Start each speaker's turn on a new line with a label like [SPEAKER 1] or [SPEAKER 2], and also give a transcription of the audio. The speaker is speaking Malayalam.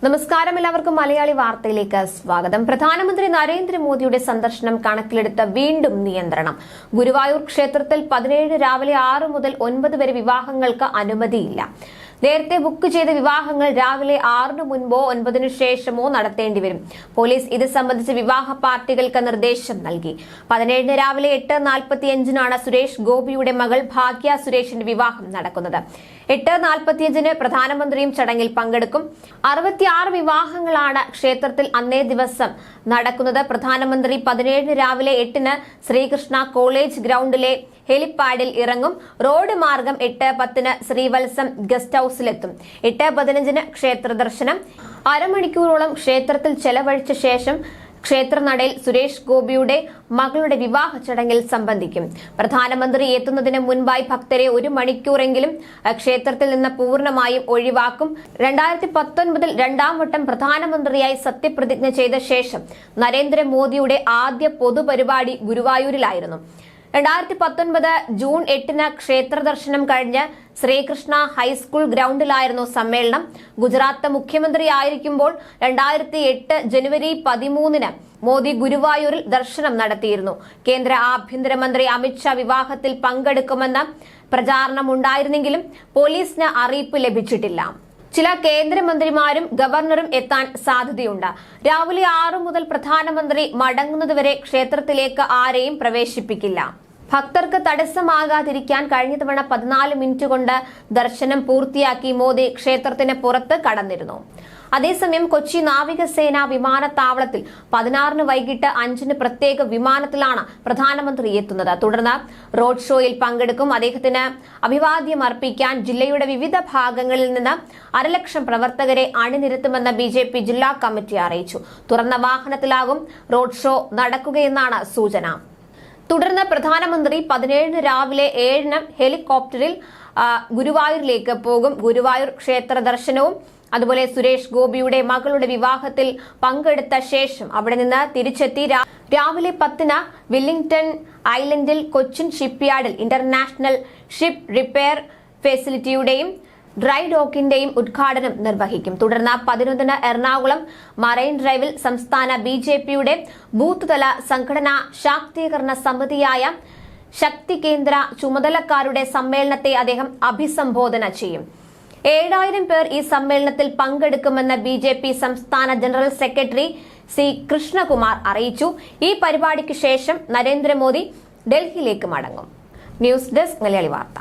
[SPEAKER 1] നമസ്കാരം, എല്ലാവർക്കും മലയാളി വാർത്തയിലേക്ക് സ്വാഗതം. പ്രധാനമന്ത്രി നരേന്ദ്രമോദിയുടെ സന്ദർശനം കണക്കിലെടുത്ത വീണ്ടും നിയന്ത്രണം. ഗുരുവായൂർ ക്ഷേത്രത്തിൽ 17 രാവിലെ 6 മുതൽ 9 വരെ വിവാഹങ്ങൾക്ക് അനുമതിയില്ല. നേരത്തെ ബുക്ക് ചെയ്ത വിവാഹങ്ങൾ രാവിലെ 6 മുൻപോ 9 ശേഷമോ നടത്തേണ്ടി വരും. പോലീസ് ഇത് സംബന്ധിച്ച് വിവാഹ പാർട്ടികൾക്ക് നിർദ്ദേശം നൽകി. 17 രാവിലെ 8:45 സുരേഷ് ഗോപിയുടെ മകൾ ഭാഗ്യ സുരേഷിന്റെ വിവാഹം നടക്കുന്നത്. 8:45 പ്രധാനമന്ത്രിയും ചടങ്ങിൽ പങ്കെടുക്കും. 66 വിവാഹങ്ങളാണ് ക്ഷേത്രത്തിൽ അന്നേ ദിവസം നടക്കുന്നത്. പ്രധാനമന്ത്രി 17 രാവിലെ 8 ശ്രീകൃഷ്ണ കോളേജ് ഗ്രൗണ്ടിലെ ഹെലിപ്പാഡിൽ ഇറങ്ങും. റോഡ് മാർഗം 8:10 ശ്രീവത്സം ഗസ്റ്റ് ഹൌസിലെത്തും. 8:15 ക്ഷേത്ര ദർശനം. അരമണിക്കൂറോളം ക്ഷേത്രത്തിൽ ചെലവഴിച്ച ശേഷം ക്ഷേത്രനടയിൽ സുരേഷ് ഗോപിയുടെ മകളുടെ വിവാഹ ചടങ്ങിൽ സംബന്ധിക്കും. പ്രധാനമന്ത്രി എത്തുന്നതിന് മുൻപായി ഭക്തരെ 1 മണിക്കൂറെങ്കിലും ക്ഷേത്രത്തിൽ നിന്ന് പൂർണ്ണമായും ഒഴിവാക്കും. 2019 രണ്ടാം വട്ടം പ്രധാനമന്ത്രിയായി സത്യപ്രതിജ്ഞ ചെയ്ത ശേഷം നരേന്ദ്രമോദിയുടെ ആദ്യ പൊതുപരിപാടി ഗുരുവായൂരിലായിരുന്നു. 2019 ജൂൺ 8 ക്ഷേത്ര ദർശനം കഴിഞ്ഞ് ശ്രീകൃഷ്ണ ഹൈസ്കൂൾ ഗ്രൗണ്ടിലായിരുന്നു സമ്മേളനം. ഗുജറാത്ത് മുഖ്യമന്ത്രിയായിരിക്കുമ്പോൾ 2008 ജനുവരി 13 മോദി ഗുരുവായൂരിൽ ദർശനം നടത്തിയിരുന്നു. കേന്ദ്ര ആഭ്യന്തരമന്ത്രി അമിത്ഷാ വിവാഹത്തിൽ പങ്കെടുക്കുമെന്ന പ്രചാരണമുണ്ടായിരുന്നെങ്കിലും പോലീസിന് അറിയിപ്പ് ലഭിച്ചിട്ടില്ല. ചില കേന്ദ്രമന്ത്രിമാരും ഗവർണറും എത്താൻ സാധ്യതയുണ്ട്. രാവിലെ 6 മുതൽ പ്രധാനമന്ത്രി മടങ്ങുന്നതുവരെ ക്ഷേത്രത്തിലേക്ക് ആരെയും പ്രവേശിപ്പിക്കില്ല. ഭക്തർക്ക് തടസ്സമാകാതിരിക്കാൻ കഴിഞ്ഞ തവണ 14 മിനിറ്റ് കൊണ്ട് ദർശനം പൂർത്തിയാക്കി മോദി ക്ഷേത്രത്തിന് പുറത്ത് കടന്നിരുന്നു. അതേസമയം കൊച്ചി നാവികസേന വിമാനത്താവളത്തിൽ 16 വൈകിട്ട് 5 പ്രത്യേക വിമാനത്തിലാണ് പ്രധാനമന്ത്രി എത്തുന്നത്. തുടർന്ന് റോഡ് ഷോയിൽ പങ്കെടുക്കും. അദ്ദേഹത്തിന് അഭിവാദ്യം അർപ്പിക്കാൻ ജില്ലയുടെ വിവിധ ഭാഗങ്ങളിൽ നിന്ന് 1.5 ലക്ഷം പ്രവർത്തകരെ അണിനിരത്തുമെന്ന് BJP ജില്ലാ കമ്മിറ്റി അറിയിച്ചു. തുറന്ന വാഹനത്തിലാകും റോഡ് ഷോ നടക്കുകയെന്നാണ് സൂചന. തുടർന്ന് പ്രധാനമന്ത്രി 17 രാവിലെ 7 ഹെലികോപ്റ്ററിൽ ഗുരുവായൂരിലേക്ക് പോകും. ഗുരുവായൂർ ക്ഷേത്ര ദർശനവും അതുപോലെ സുരേഷ് ഗോപിയുടെ മകളുടെ വിവാഹത്തിൽ പങ്കെടുത്ത ശേഷം അവിടെ നിന്ന് തിരിച്ചെത്തി രാവിലെ 10 വില്ലിംഗ്ടൺ ഐലൻഡിൽ കൊച്ചിൻ ഷിപ്പ്യാർഡിൽ ഇന്റർനാഷണൽ ഷിപ്പ് റിപ്പയർ ഫെസിലിറ്റിയുടെയും ഡ്രൈ ഡോക്കിന്റെയും ഉദ്ഘാടനം നിർവഹിക്കും. തുടർന്ന് 11 എറണാകുളം മറൈൻ ഡ്രൈവിൽ സംസ്ഥാന BJPയുടെ ബൂത്ത് തല സംഘടനാ ശാക്തീകരണ സമിതിയായ ശക്തി കേന്ദ്ര ചുമതലക്കാരുടെ സമ്മേളനത്തെ അദ്ദേഹം അഭിസംബോധന ചെയ്യും. 7000 പേർ ഈ സമ്മേളനത്തിൽ പങ്കെടുക്കുമെന്ന് BJP സംസ്ഥാന ജനറൽ സെക്രട്ടറി C കൃഷ്ണകുമാർ അറിയിച്ചു. ഈ പരിപാടിക്ക് ശേഷം നരേന്ദ്രമോദി ഡൽഹിയിലേക്ക് മടങ്ങും. ന്യൂസ് ഡെസ്ക് മലയാളി വാർത്ത.